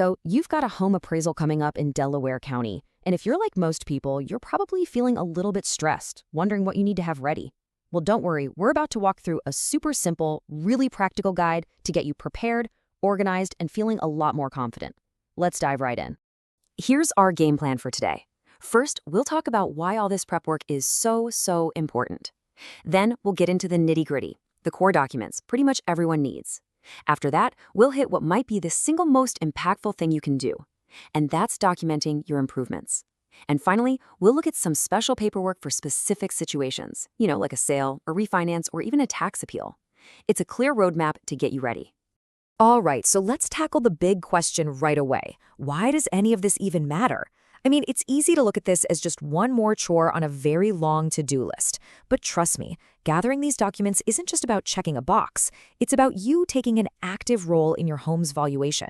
So you've got a home appraisal coming up in Delaware County. And if you're like most people, you're probably feeling a little bit stressed, wondering what you need to have ready. Well, don't worry, we're about to walk through a super simple, really practical guide to get you prepared, organized, and feeling a lot more confident. Let's dive right in. Here's our game plan for today. First, we'll talk about why all this prep work is so important. Then we'll get into the nitty-gritty, the core documents pretty much everyone needs. After that, we'll hit what might be the single most impactful thing you can do, and that's documenting your improvements. And finally, we'll look at some special paperwork for specific situations, like a sale, a refinance, or even a tax appeal. It's a clear roadmap to get you ready. All right, so let's tackle the big question right away. Why does any of this even matter? I mean, it's easy to look at this as just one more chore on a very long to-do list. But trust me, gathering these documents isn't just about checking a box. It's about you taking an active role in your home's valuation.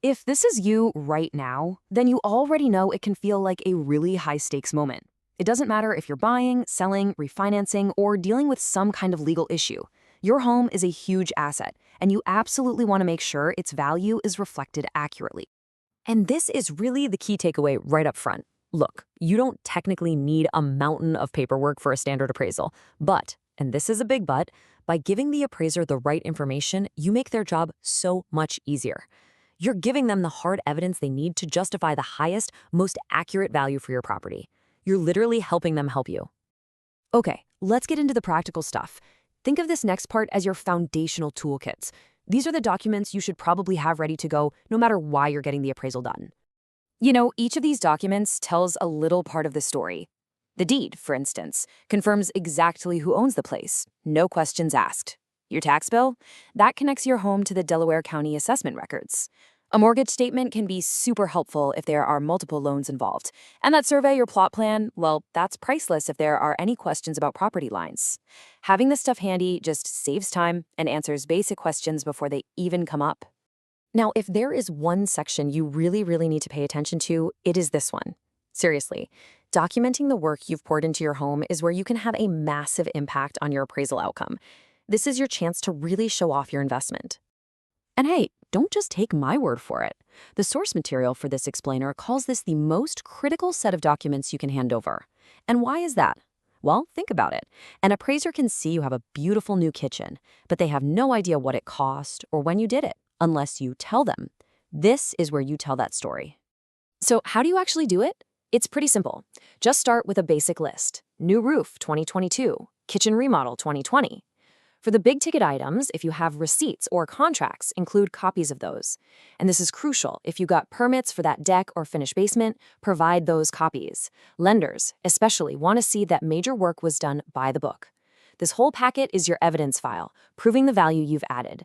If this is you right now, then you already know it can feel like a really high-stakes moment. It doesn't matter if you're buying, selling, refinancing, or dealing with some kind of legal issue. Your home is a huge asset, and you absolutely want to make sure its value is reflected accurately. And this is really the key takeaway right up front. Look, you don't technically need a mountain of paperwork for a standard appraisal, but, and this is a big but, by giving the appraiser the right information, you make their job so much easier. You're giving them the hard evidence they need to justify the highest, most accurate value for your property. You're literally helping them help you. Okay, let's get into the practical stuff. Think of this next part as your foundational toolkits. These are the documents you should probably have ready to go no matter why you're getting the appraisal done. Each of these documents tells a little part of the story. The deed, for instance, confirms exactly who owns the place, no questions asked. Your tax bill? That connects your home to the Delaware County assessment records. A mortgage statement can be super helpful if there are multiple loans involved. And that survey or plot plan, well, that's priceless if there are any questions about property lines. Having this stuff handy just saves time and answers basic questions before they even come up. Now, if there is one section you really need to pay attention to, it is this one. Seriously, documenting the work you've poured into your home is where you can have a massive impact on your appraisal outcome. This is your chance to really show off your investment. And hey, don't just take my word for it. The source material for this explainer calls this the most critical set of documents you can hand over. And why is that? Well, think about it. An appraiser can see you have a beautiful new kitchen, but they have no idea what it cost or when you did it, unless you tell them. This is where you tell that story. So how do you actually do it? It's pretty simple. Just start with a basic list. New roof, 2022. Kitchen remodel, 2020. For the big-ticket items, if you have receipts or contracts, include copies of those. And this is crucial. If you got permits for that deck or finished basement, provide those copies. Lenders, especially, want to see that major work was done by the book. This whole packet is your evidence file, proving the value you've added.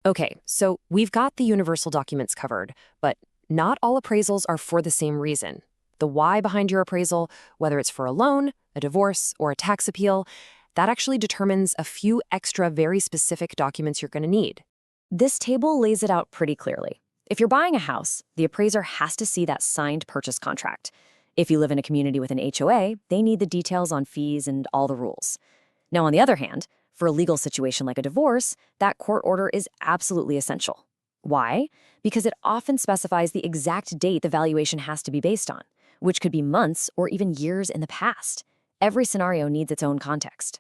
Okay, so we've got the universal documents covered, but not all appraisals are for the same reason. The why behind your appraisal, whether it's for a loan, a divorce, or a tax appeal, that actually determines a few extra very specific documents you're going to need. This table lays it out pretty clearly. If you're buying a house, the appraiser has to see that signed purchase contract. If you live in a community with an HOA, they need the details on fees and all the rules. Now, on the other hand, for a legal situation like a divorce, that court order is absolutely essential. Why? Because it often specifies the exact date the valuation has to be based on, which could be months or even years in the past. Every scenario needs its own context.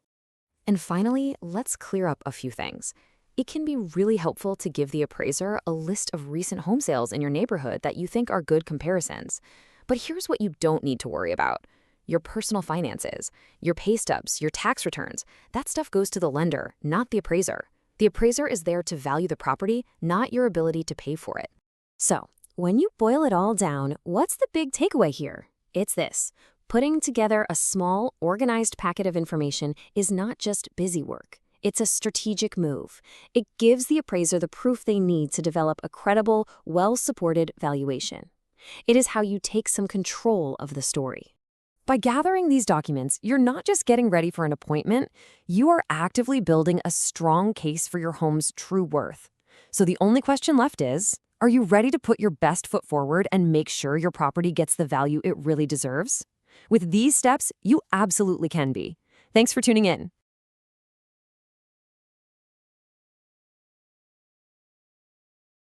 And finally, let's clear up a few things. It can be really helpful to give the appraiser a list of recent home sales in your neighborhood that you think are good comparisons. But here's what you don't need to worry about. Your personal finances, your pay stubs, your tax returns, that stuff goes to the lender, not the appraiser. The appraiser is there to value the property, not your ability to pay for it. So, when you boil it all down, what's the big takeaway here? It's this. Putting together a small, organized packet of information is not just busy work. It's a strategic move. It gives the appraiser the proof they need to develop a credible, well-supported valuation. It is how you take some control of the story. By gathering these documents, you're not just getting ready for an appointment, you are actively building a strong case for your home's true worth. So the only question left is, are you ready to put your best foot forward and make sure your property gets the value it really deserves? With these steps, you absolutely can be. Thanks for tuning in.